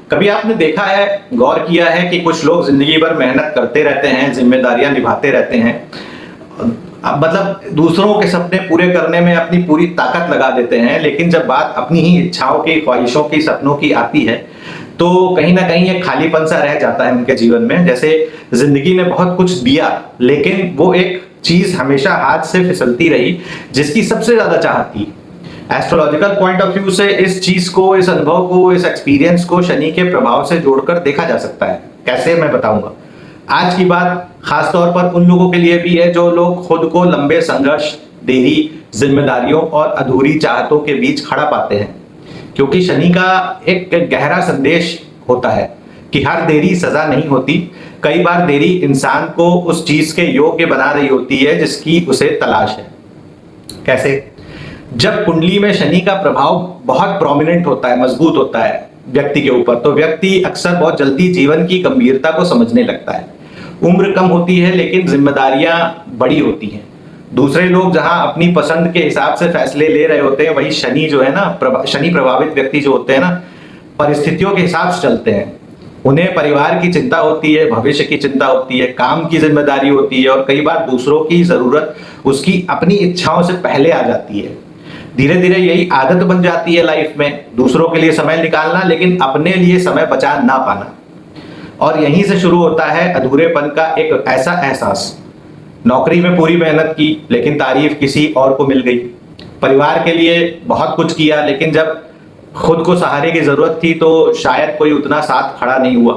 कभी आपने देखा है, गौर किया है कि कुछ लोग जिंदगी भर मेहनत करते रहते हैं, जिम्मेदारियां निभाते रहते हैं, मतलब दूसरों के सपने पूरे करने में अपनी पूरी ताकत लगा देते हैं, लेकिन जब बात अपनी ही इच्छाओं की, ख्वाहिशों की, सपनों की आती है तो कहीं ना कहीं एक खालीपन सा रह जाता है उनके जीवन में। जैसे जिंदगी ने बहुत कुछ दिया, लेकिन वो एक चीज हमेशा हाथ से फिसलती रही जिसकी सबसे ज्यादा चाहत थी। एस्ट्रोलॉजिकल पॉइंट ऑफ व्यू से इस चीज को, इस अनुभव को, इस एक्सपीरियंस को शनि के प्रभाव से जोड़कर देखा जा सकता है। कैसे, मैं बताऊंगा। आज की बात खासतौर पर उन लोगों के लिए भी है जो लोग खुद को लंबे संघर्ष, देरी, जिम्मेदारियों और अधूरी चाहतों के बीच खड़ा पाते हैं, क्योंकि शनि का एक गहरा संदेश होता है कि हर देरी सजा नहीं होती। कई बार देरी इंसान को उस चीज के योग्य बना रही होती है जिसकी उसे तलाश है। कैसे? जब कुंडली में शनि का प्रभाव बहुत प्रोमिनेंट होता है, मजबूत होता है व्यक्ति के ऊपर, तो व्यक्ति अक्सर बहुत जल्दी जीवन की गंभीरता को समझने लगता है। उम्र कम होती है लेकिन जिम्मेदारियां बड़ी होती हैं। दूसरे लोग जहां अपनी पसंद के हिसाब से फैसले ले रहे होते हैं, वही शनि जो है ना, शनि प्रभावित व्यक्ति जो होते हैं ना, परिस्थितियों के हिसाब से चलते हैं। उन्हें परिवार की चिंता होती है, भविष्य की चिंता होती है, काम की जिम्मेदारी होती है, और कई बार दूसरों की जरूरत उसकी अपनी इच्छाओं से पहले आ जाती है। धीरे धीरे यही आदत बन जाती है लाइफ में, दूसरों के लिए समय निकालना लेकिन अपने लिए समय बचा ना पाना। और यहीं से शुरू होता है अधूरेपन का एक ऐसा एहसास। नौकरी में पूरी मेहनत की लेकिन तारीफ किसी और को मिल गई। परिवार के लिए बहुत कुछ किया लेकिन जब खुद को सहारे की जरूरत थी तो शायद कोई उतना साथ खड़ा नहीं हुआ।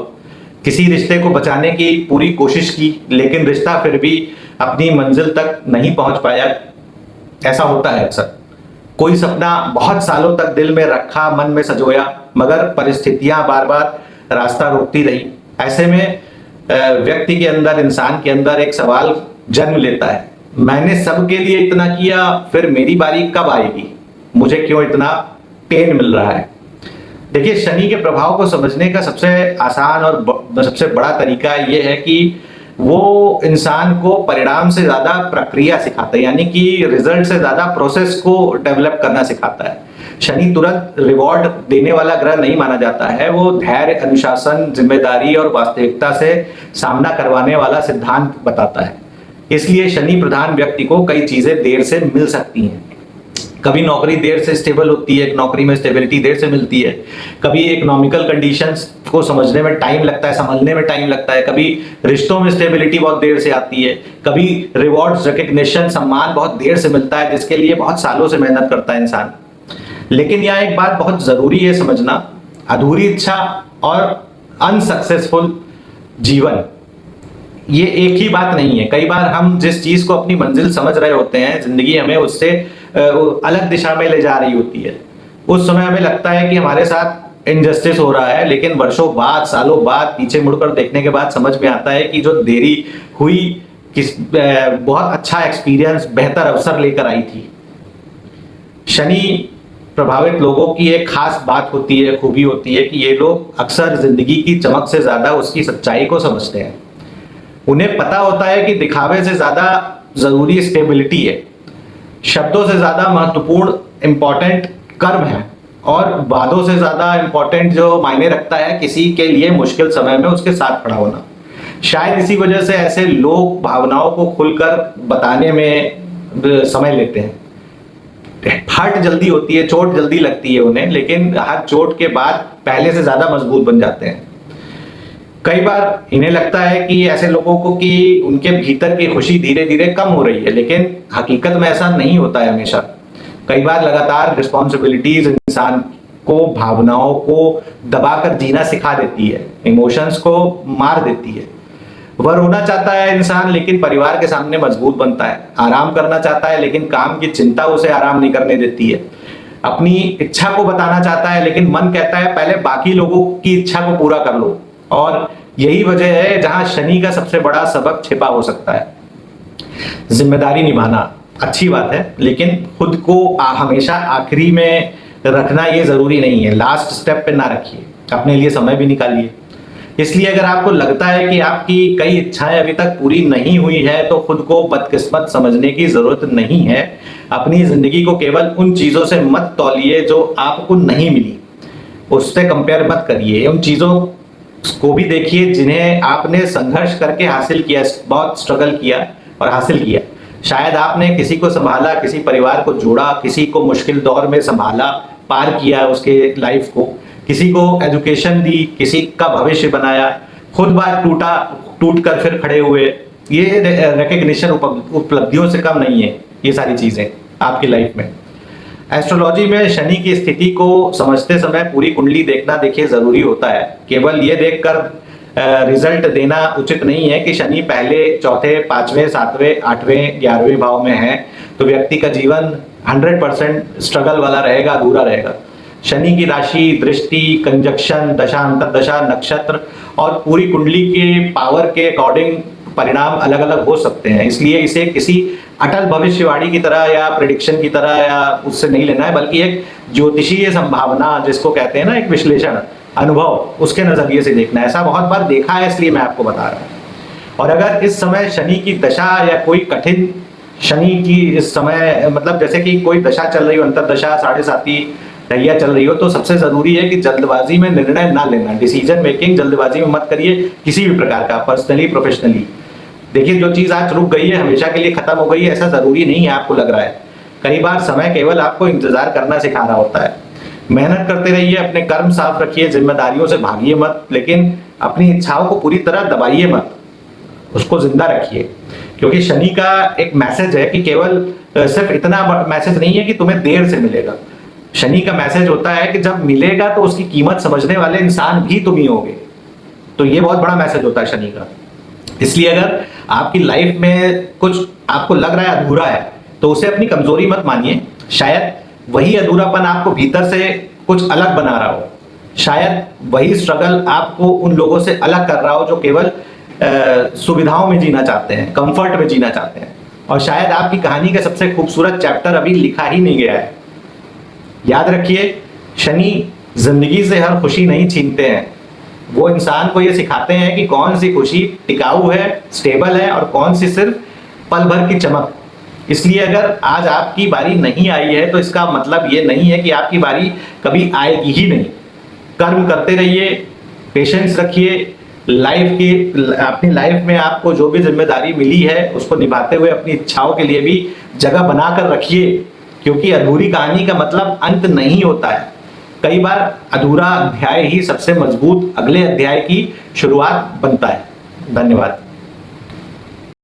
किसी रिश्ते को बचाने की पूरी कोशिश की लेकिन रिश्ता फिर भी अपनी मंजिल तक नहीं पहुंच पाया। ऐसा होता है अक्सर। कोई सपना बहुत सालों तक दिल में रखा, मन में सजोया, मगर परिस्थितियां बार बार रास्ता रोकती रही। ऐसे में व्यक्ति के अंदर, इंसान के अंदर एक सवाल जन्म लेता है, मैंने सबके लिए इतना किया, फिर मेरी बारी कब आएगी? मुझे क्यों इतना पेन मिल रहा है? देखिए, शनि के प्रभाव को समझने का सबसे आसान और सबसे बड़ा तरीका ये है कि वो इंसान को परिणाम से ज्यादा प्रक्रिया सिखाता है, यानी कि रिजल्ट से ज्यादा प्रोसेस को डेवलप करना सिखाता है। शनि तुरंत रिवॉर्ड देने वाला ग्रह नहीं माना जाता है। वो धैर्य, अनुशासन, जिम्मेदारी और वास्तविकता से सामना करवाने वाला सिद्धांत बताता है। इसलिए शनि प्रधान व्यक्ति को कई चीजें देर से मिल सकती हैं। कभी नौकरी देर से स्टेबल होती है, नौकरी में स्टेबिलिटी देर से मिलती है। कभी इकोनॉमिकल कंडीशंस को समझने में टाइम लगता है, संभलने में टाइम लगता है। कभी रिश्तों में स्टेबिलिटी बहुत देर से आती है। कभी रिवॉर्ड्स, रिकग्निशन, सम्मान बहुत देर से मिलता है, जिसके लिए बहुत सालों से मेहनत करता है इंसान। लेकिन यहाँ एक बात बहुत जरूरी है समझना, अधूरी इच्छा और अनसक्सेसफुल जीवन ये एक ही बात नहीं है। कई बार हम जिस चीज को अपनी मंजिल समझ रहे होते हैं, जिंदगी हमें उससे अलग दिशा में ले जा रही होती है। उस समय हमें लगता है कि हमारे साथ इनजस्टिस हो रहा है, लेकिन वर्षों बाद, सालों बाद पीछे मुड़कर देखने के बाद समझ में आता है कि जो देरी हुई बहुत अच्छा एक्सपीरियंस, बेहतर अवसर लेकर आई थी। शनि प्रभावित लोगों की एक खास बात होती है, खूबी होती है कि ये लोग अक्सर जिंदगी की चमक से ज्यादा उसकी सच्चाई को समझते हैं। उन्हें पता होता है कि दिखावे से ज्यादा जरूरी स्टेबिलिटी है, शब्दों से ज्यादा महत्वपूर्ण इंपॉर्टेंट कर्म है, और वादों से ज्यादा इंपॉर्टेंट जो मायने रखता है किसी के लिए मुश्किल समय में उसके साथ खड़ा होना। शायद इसी वजह से ऐसे लोग भावनाओं को खुलकर बताने में समय लेते हैं। हर्ट जल्दी होती है, चोट जल्दी लगती है उन्हें, लेकिन हर चोट के बाद पहले से ज्यादा मजबूत बन जाते हैं। कई बार इन्हें लगता है कि ऐसे लोगों को कि उनके भीतर की खुशी धीरे धीरे कम हो रही है, लेकिन हकीकत में ऐसा नहीं होता है हमेशा। कई बार लगातार रिस्पॉन्सिबिलिटीज इंसान को भावनाओं को दबाकर जीना सिखा देती है, इमोशंस को मार देती है। वह रोना चाहता है इंसान लेकिन परिवार के सामने मजबूत बनता है, आराम करना चाहता है लेकिन काम की चिंता उसे आराम नहीं करने देती है, अपनी इच्छा को बताना चाहता है लेकिन मन कहता है पहले बाकी लोगों की इच्छा को पूरा कर लो। और यही वजह है जहां शनि का सबसे बड़ा सबक छिपा हो सकता है। जिम्मेदारी निभाना अच्छी बात है, लेकिन खुद को हमेशा आखिरी में रखना ये जरूरी नहीं है। लास्ट स्टेप पे ना रखिए, अपने लिए समय भी निकालिए। इसलिए अगर आपको लगता है कि आपकी कई इच्छाएं अभी तक पूरी नहीं हुई है तो खुद को बदकिस्मत समझने की जरूरत नहीं है। अपनी जिंदगी को केवल उन चीजों से मत तौलिए जो आपको नहीं मिली। उससे कंपेयर मत करिए। उन चीज़ों को भी देखिए जिन्हें आपने संघर्ष करके हासिल किया, बहुत स्ट्रगल किया और हासिल किया। शायद आपने किसी को संभाला, किसी परिवार को जोड़ा, किसी को मुश्किल दौर में संभाला, पार किया उसके लाइफ को, किसी को एजुकेशन दी, किसी का भविष्य बनाया, खुद बार टूट कर फिर खड़े हुए। ये रिकग्निशन उपलब्धियों से कम नहीं है ये सारी चीजें आपकी लाइफ में। एस्ट्रोलॉजी में शनि की स्थिति को समझते समय पूरी कुंडली देखना देखिए जरूरी होता है। केवल ये देखकर रिजल्ट देना उचित नहीं है कि शनि पहले, चौथे, पांचवें, सातवें, आठवें, 11वें भाव में है तो व्यक्ति का जीवन 100% स्ट्रगल वाला रहेगा, अधूरा रहेगा। शनि की राशि, दृष्टि, कंजक्शन, दशा, अंतर्दशा, नक्षत्र और पूरी कुंडली के पावर के अकॉर्डिंग परिणाम अलग अलग हो सकते हैं। इसलिए इसे किसी अटल भविष्यवाणी की तरह या प्रेडिक्शन की तरह या उससे नहीं लेना है, बल्कि एक ज्योतिषीय संभावना जिसको कहते हैं ना, एक विश्लेषण, अनुभव, उसके नजरिए से देखना है। ऐसा बहुत बार देखा है, इसलिए मैं आपको बता रहा हूँ। और अगर इस समय शनि की दशा या कोई कठिन शनि की इस समय, मतलब जैसे कि कोई दशा चल रही हो, अंतरदशा, 7.5 ढैया चल रही हो, तो सबसे जरूरी है कि जल्दबाजी में निर्णय ना लेना। डिसीजन मेकिंग जल्दबाजी में मत करिए किसी भी प्रकार का, पर्सनली, प्रोफेशनली। देखिए, जो चीज आज रुक गई है हमेशा के लिए खत्म हो गई है ऐसा जरूरी नहीं है आपको लग रहा है। कई बार समय केवल आपको इंतजार करना सिखा रहा होता है। मेहनत करते रहिए, अपने कर्म साफ रखिए, जिम्मेदारियों से भागिए मत, लेकिन अपनी इच्छाओं को पूरी तरह दबाइए मत, उसको जिंदा रखिए। क्योंकि शनि का एक मैसेज है कि केवल सिर्फ इतना मैसेज नहीं है कि तुम्हें देर से मिलेगा। शनि का मैसेज होता है कि जब मिलेगा तो उसकी कीमत समझने वाले इंसान भी तुम ही होगे। तो ये बहुत बड़ा मैसेज होता है शनि का। इसलिए अगर आपकी लाइफ में कुछ आपको लग रहा है अधूरा है तो उसे अपनी कमजोरी मत मानिए। शायद वही अधूरापन आपको भीतर से कुछ अलग बना रहा हो। शायद वही स्ट्रगल आपको उन लोगों से अलग कर रहा हो जो केवल सुविधाओं में जीना चाहते हैं, कंफर्ट में जीना चाहते हैं। और शायद आपकी कहानी का सबसे खूबसूरत चैप्टर अभी लिखा ही नहीं गया है। याद रखिए, शनि जिंदगी से हर खुशी नहीं छीनते हैं। वो इंसान को ये सिखाते हैं कि कौन सी खुशी टिकाऊ है, स्टेबल है, और कौन सी सिर्फ पल भर की चमक। इसलिए अगर आज आपकी बारी नहीं आई है तो इसका मतलब ये नहीं है कि आपकी बारी कभी आएगी ही नहीं। कर्म करते रहिए, पेशेंस रखिए, अपनी लाइफ में आपको जो भी जिम्मेदारी मिली है उसको निभाते हुए अपनी इच्छाओं के लिए भी जगह बनाकर रखिए। क्योंकि अधूरी कहानी का मतलब अंत नहीं होता है। कई बार अधूरा अध्याय ही सबसे मजबूत अगले अध्याय की शुरुआत बनता है। धन्यवाद।